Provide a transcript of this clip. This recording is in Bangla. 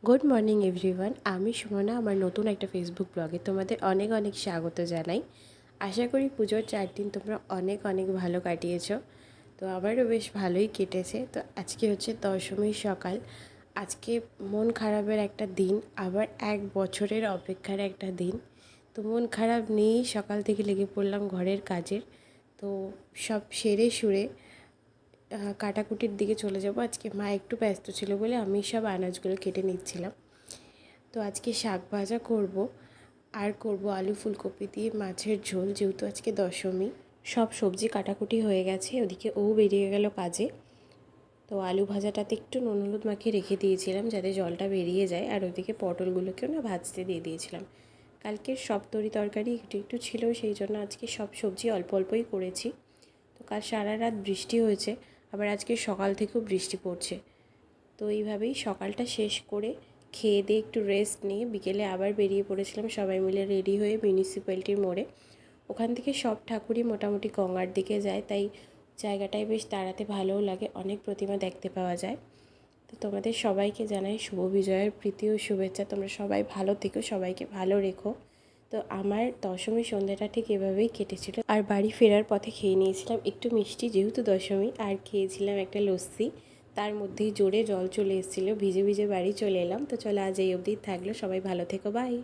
Good morning everyone. আমি সুমনা। আমার নতুন একটা ফেসবুক ব্লগে তোমাদের অনেক অনেক স্বাগত জানাই। আশা করি পুজোর 4 দিন তোমরা অনেক অনেক ভালো কাটিয়েছো। তো আমারও বেশ ভালোই কেটেছে। তো আজকে হচ্ছে দশমীর সকাল। আজকে মন খারাপের একটা দিন, আবার 1 বছরের অপেক্ষার একটা দিন। তো মন খারাপ নিয়েই সকাল থেকে লেগে পড়লাম ঘরের কাজের। তো সব সেরে সুরে কাটাকুটির দিকে চলে যাব। আজকে মা একটু ব্যস্ত ছিল বলে আমি সব আনাজগুলো কেটে নিচ্ছিলাম। তো আজকে শাক ভাজা করব, আর করব আলু ফুলকপি দিয়ে মাছের ঝোল, যেহেতু আজকে দশমী। সব সবজি কাটাকুটি হয়ে গেছে, ওদিকে ও বেরিয়ে গেল কাজে। তো আলু ভাজাটাতে একটু নুন হলুদ মাখিয়ে রেখে দিয়েছিলাম যাতে জলটা বেরিয়ে যায়, আর ওদিকে পটলগুলোকেও না ভাজতে দিয়ে দিয়েছিলাম। কালকের সব তরকারি একটু একটু ছিল, সেই জন্য আজকে সব সবজি অল্প অল্পই করেছি। তো কাল সারা রাত বৃষ্টি হয়েছে, আবার আজকে সকাল থেকেও বৃষ্টি পড়ছে। তো এইভাবেই সকালটা শেষ করে খেয়ে দিয়ে একটু রেস্ট নিয়ে বিকেলে আবার বেরিয়ে পড়েছিলাম সবাই মিলে রেডি হয়ে মিউনিসিপ্যালিটির মোড়ে। ওখান থেকে সব ঠাকুরই মোটামুটি গঙ্গার দিকে যায়, তাই জায়গাটায় বেশ দাঁড়াতে ভালোও লাগে, অনেক প্রতিমা দেখতে পাওয়া যায়। তো তোমাদের সবাইকে জানাই শুভ বিজয়ের প্রীতি ও শুভেচ্ছা। তোমরা সবাই ভালো থেকো, সবাইকে ভালো রেখো। তো আমার দশমী সন্ধ্যাটা ঠিক এভাবেই কেটেছিল। আর বাড়ি ফেরার পথে খেয়ে নিয়েছিলাম একটু মিষ্টি, যেহেতু দশমী, আর খেয়েছিলাম একটা লস্যি। তার মধ্যেই জোরে জল চলে এসেছিলো, ভিজে ভিজে বাড়ি চলে এলাম। তো চলো আজ এই অবধি থাকলো, সবাই ভালো থেকো, বাই।